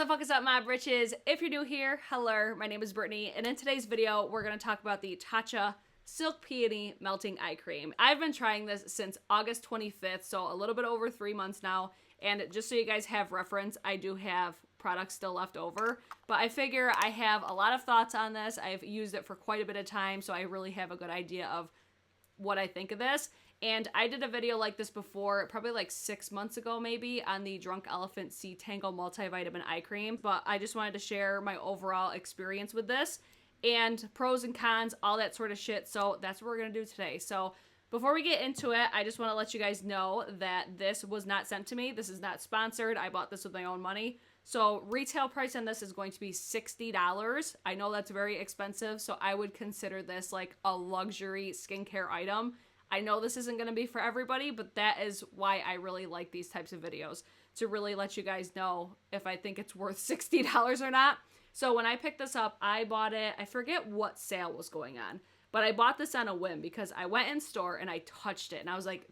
the fuck is up, my britches? If you're new here, hello, my name is Brittany, and in today's video, we're going to talk about the Tatcha Silk Peony Melting Eye Cream. I've been trying this since August 25th, so a little bit over 3 months now, and just so you guys have reference, I do have products still left over, but I figure I have a lot of thoughts on this. I've used it for quite a bit of time, so I really have a good idea of what I think of this. And I did a video like this before, probably like 6 months ago maybe, on the Drunk Elephant Sea Tangle Multivitamin Eye Cream. But I just wanted to share my overall experience with this and pros and cons, all that sort of shit. So that's what we're going to do today. So before we get into it, I just want to let you guys know that this was not sent to me. This is not sponsored. I bought this with my own money. So retail price on this is going to be $60. I know that's very expensive, so I would consider this like a luxury skincare item. I know this isn't going to be for everybody, but that is why I really like these types of videos, to really let you guys know if I think it's worth $60 or not. So when I picked this up, I bought it, I forget what sale was going on, but I bought this on a whim because I went in store and I touched it and I was like,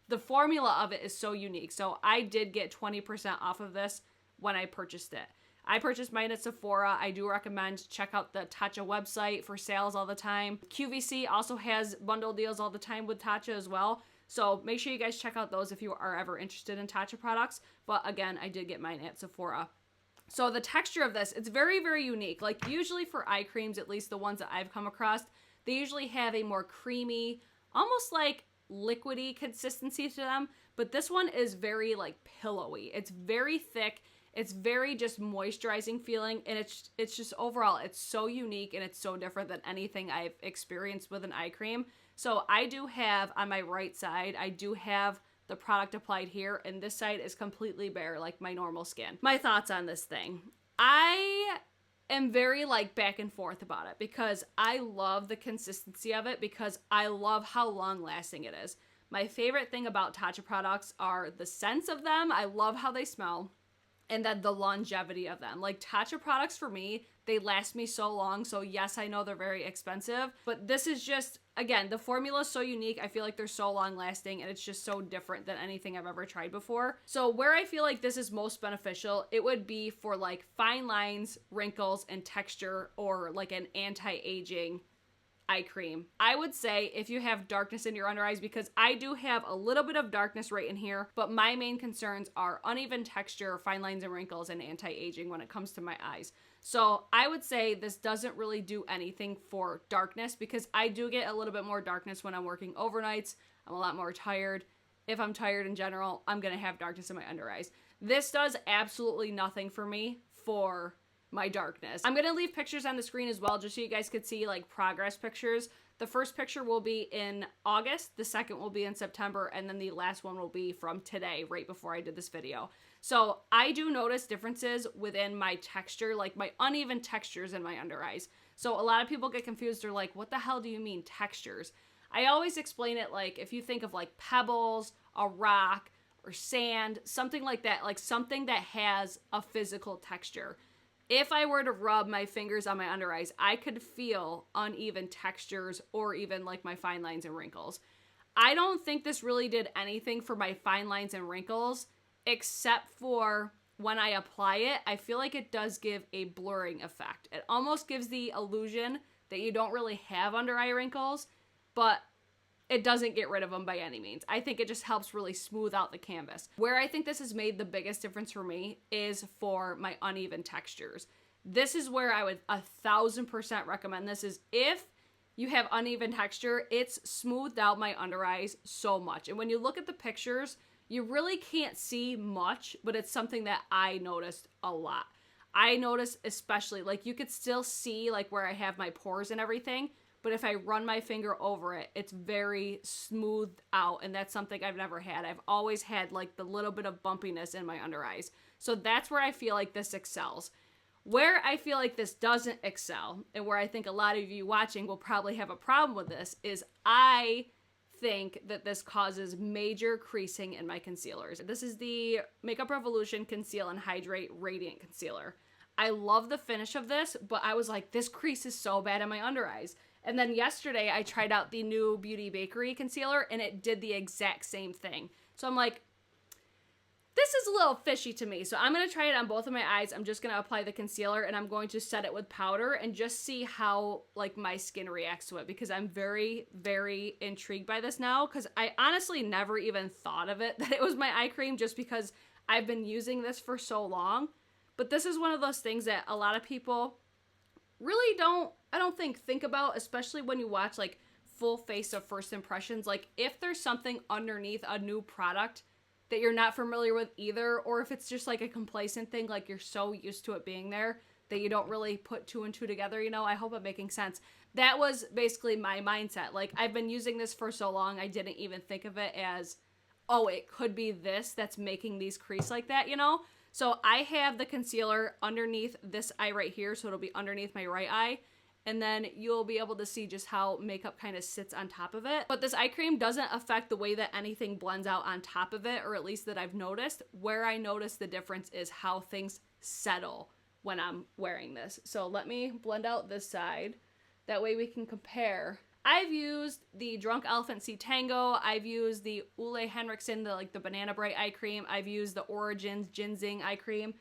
the formula of it is so unique. So I did get 20% off of this when I purchased it. I purchased mine at Sephora. I do recommend check out the Tatcha website for sales all the time. QVC also has bundle deals all the time with Tatcha as well. So make sure you guys check out those if you are ever interested in Tatcha products. But again, I did get mine at Sephora. So the texture of this, it's very, very unique. Like usually for eye creams, at least the ones that I've come across, they usually have a more creamy, almost like liquidy consistency to them. But this one is very like pillowy. It's very thick. It's very just moisturizing feeling, and it's just overall, it's so unique and it's so different than anything I've experienced with an eye cream. So I do have, on my right side, I do have the product applied here, and this side is completely bare, like my normal skin. My thoughts on this thing. I am very like back and forth about it because I love the consistency of it because I love how long lasting it is. My favorite thing about Tatcha products are the scents of them. I love how they smell. And then the longevity of them. Like Tatcha products for me, they last me so long. So yes, I know they're very expensive, but this is just, again, the formula is so unique. I feel like they're so long lasting and it's just so different than anything I've ever tried before. So where I feel like this is most beneficial, it would be for like fine lines, wrinkles, and texture, or like an anti-aging eye cream. I would say if you have darkness in your under eyes, because I do have a little bit of darkness right in here, but my main concerns are uneven texture, fine lines and wrinkles, and anti-aging when it comes to my eyes. So I would say this doesn't really do anything for darkness because I do get a little bit more darkness when I'm working overnights. I'm a lot more tired. If I'm tired in general, I'm going to have darkness in my under eyes. This does absolutely nothing for me for my darkness. I'm going to leave pictures on the screen as well, just so you guys could see like progress pictures. The first picture will be in August, the second will be in September, and then the last one will be from today, right before I did this video. So I do notice differences within my texture, like my uneven textures in my under eyes. So a lot of people get confused. They're like, what the hell do you mean textures? I always explain it like if you think of like pebbles, a rock, or sand, something like that, like something that has a physical texture. If I were to rub my fingers on my under eyes, I could feel uneven textures or even like my fine lines and wrinkles. I don't think this really did anything for my fine lines and wrinkles, except for when I apply it, I feel like it does give a blurring effect. It almost gives the illusion that you don't really have under eye wrinkles, but it doesn't get rid of them by any means. I think it just helps really smooth out the canvas. Where I think this has made the biggest difference for me is for my uneven textures. This is where I would 1000% recommend this. Is if you have uneven texture, it's smoothed out my under eyes so much. And when you look at the pictures, you really can't see much, but it's something that I noticed a lot. I noticed especially, like you could still see like where I have my pores and everything, but if I run my finger over it, it's very smoothed out, and that's something I've never had. I've always had like the little bit of bumpiness in my under eyes. So that's where I feel like this excels. Where I feel like this doesn't excel, and where I think a lot of you watching will probably have a problem with this, is I think that this causes major creasing in my concealers. This is the Makeup Revolution Conceal and Hydrate Radiant Concealer. I love the finish of this, but I was like, this crease is so bad in my under eyes. And then yesterday I tried out the new Beauty Bakery concealer and it did the exact same thing. So I'm like, this is a little fishy to me. So I'm going to try it on both of my eyes. I'm just going to apply the concealer and I'm going to set it with powder and just see how like my skin reacts to it, because I'm very, very intrigued by this now, because I honestly never even thought of it that it was my eye cream just because I've been using this for so long. But this is one of those things that a lot of people really I don't think about, especially when you watch like full face of first impressions. Like if there's something underneath a new product that you're not familiar with either, or if it's just like a complacent thing, like you're so used to it being there that you don't really put two and two together, you know, I hope I'm making sense. That was basically my mindset. Like I've been using this for so long, I didn't even think of it as, oh, it could be this that's making these crease like that, you know? So I have the concealer underneath this eye right here, so it'll be underneath my right eye. And then you'll be able to see just how makeup kind of sits on top of it. But this eye cream doesn't affect the way that anything blends out on top of it, or at least that I've noticed. Where I notice the difference is how things settle when I'm wearing this. So let me blend out this side. That way we can compare. I've used the Drunk Elephant Sea Tango. I've used the Ole Henriksen, the Banana Bright eye cream. I've used the Origins Ginseng eye cream.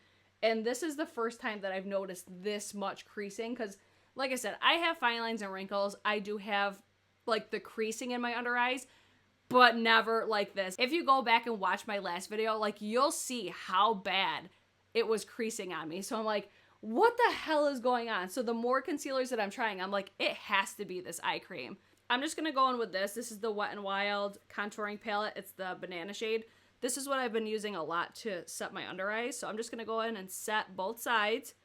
And this is the first time that I've noticed this much creasing, because like I said, I have fine lines and wrinkles. I do have like the creasing in my under eyes, but never like this. If you go back and watch my last video, like you'll see how bad it was creasing on me. So I'm like, what the hell is going on? So the more concealers that I'm trying, I'm like, it has to be this eye cream. I'm just gonna go in with this. This is the Wet n Wild contouring palette. It's the banana shade. This is what I've been using a lot to set my under eyes. So I'm just gonna go in and set both sides.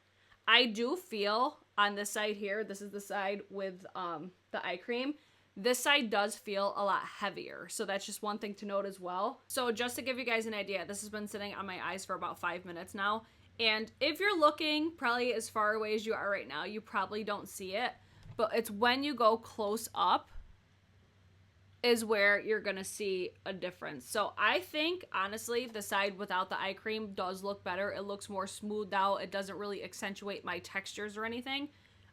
I do feel on this side here, this is the side with the eye cream, this side does feel a lot heavier. So that's just one thing to note as well. So just to give you guys an idea, this has been sitting on my eyes for about 5 minutes now. And if you're looking probably as far away as you are right now, you probably don't see it. But it's when you go close up is where you're gonna see a difference. So I think, honestly, the side without the eye cream does look better. It looks more smoothed out. It doesn't really accentuate my textures or anything.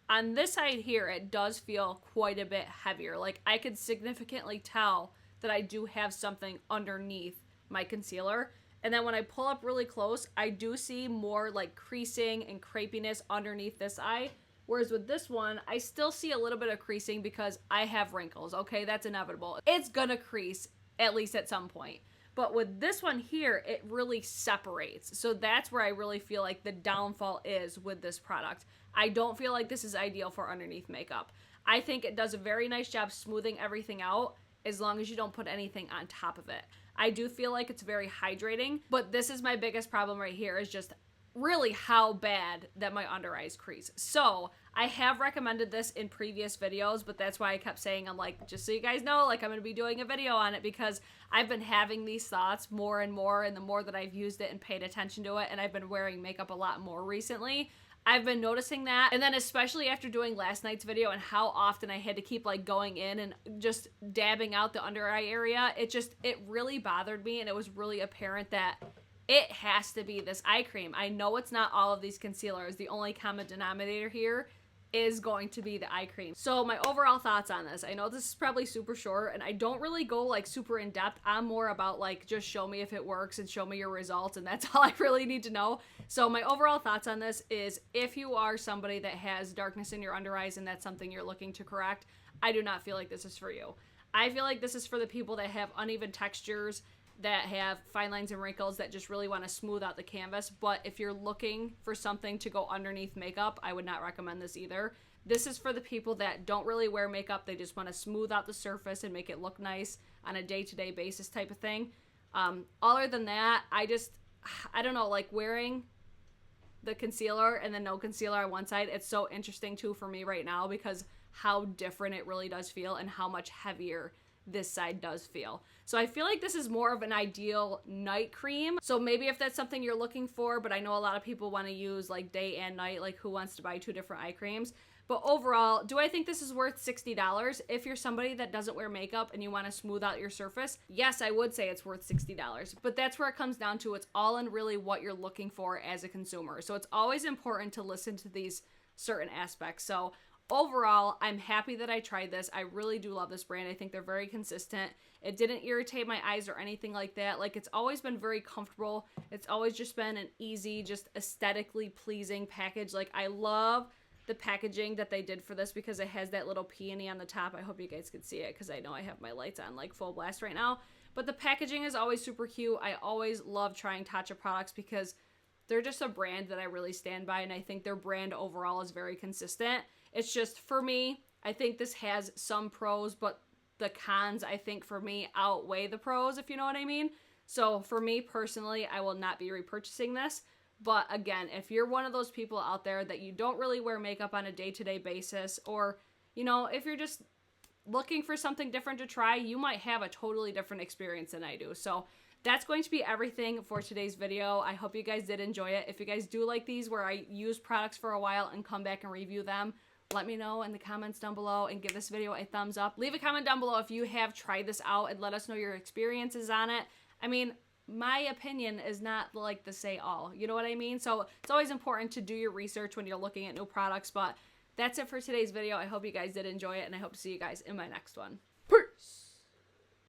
On this side here, it does feel quite a bit heavier. Like, I could significantly tell that I do have something underneath my concealer. And then when I pull up really close, I do see more, like, creasing and crepiness underneath this eye. Whereas with this one, I still see a little bit of creasing because I have wrinkles, okay? That's inevitable. It's gonna crease, at least at some point. But with this one here, it really separates. So that's where I really feel like the downfall is with this product. I don't feel like this is ideal for underneath makeup. I think it does a very nice job smoothing everything out as long as you don't put anything on top of it. I do feel like it's very hydrating, but this is my biggest problem right here, is just really how bad that my under eyes crease. So I have recommended this in previous videos, but that's why I kept saying, I'm like, just so you guys know, like, I'm going to be doing a video on it, because I've been having these thoughts more and more, and the more that I've used it and paid attention to it, and I've been wearing makeup a lot more recently, I've been noticing that. And then especially after doing last night's video and how often I had to keep like going in and just dabbing out the under eye area, it really bothered me, and it was really apparent that it has to be this eye cream. I know it's not all of these concealers. The only common denominator here is going to be the eye cream. So my overall thoughts on this, I know this is probably super short and I don't really go like super in depth. I'm more about like, just show me if it works and show me your results, and that's all I really need to know. So my overall thoughts on this is, if you are somebody that has darkness in your under eyes and that's something you're looking to correct, I do not feel like this is for you. I feel like this is for the people that have uneven textures, that have fine lines and wrinkles, that just really want to smooth out the canvas. But if you're looking for something to go underneath makeup, I would not recommend this either. This is for the people that don't really wear makeup. They just want to smooth out the surface and make it look nice on a day-to-day basis type of thing. Other than that, I don't know, like wearing the concealer and then no concealer on one side, it's so interesting too for me right now, because how different it really does feel and how much heavier this side does feel. So I feel like this is more of an ideal night cream. So maybe if that's something you're looking for, but I know a lot of people want to use like day and night, like who wants to buy two different eye creams? But overall, do I think this is worth $60? If you're somebody that doesn't wear makeup and you want to smooth out your surface, yes, I would say it's worth $60. But that's where it comes down to. It's all in really what you're looking for as a consumer. So it's always important to listen to these certain aspects. So overall, I'm happy that I tried this. I really do love this brand. I think they're very consistent. It didn't irritate my eyes or anything like that. Like, it's always been very comfortable. It's always just been an easy, just aesthetically pleasing package. Like, I love the packaging that they did for this because it has that little peony on the top. I hope you guys can see it because I know I have my lights on like full blast right now. But the packaging is always super cute. I always love trying Tatcha products because they're just a brand that I really stand by, and I think their brand overall is very consistent. It's just, for me, I think this has some pros, but the cons, I think, for me, outweigh the pros, if you know what I mean. So for me personally, I will not be repurchasing this. But again, if you're one of those people out there that you don't really wear makeup on a day-to-day basis, or, you know, if you're just looking for something different to try, you might have a totally different experience than I do. So that's going to be everything for today's video. I hope you guys did enjoy it. If you guys do like these where I use products for a while and come back and review them, let me know in the comments down below and give this video a thumbs up. Leave a comment down below if you have tried this out and let us know your experiences on it. I mean, my opinion is not like the say all, you know what I mean? So it's always important to do your research when you're looking at new products. But that's it for today's video. I hope you guys did enjoy it, and I hope to see you guys in my next one.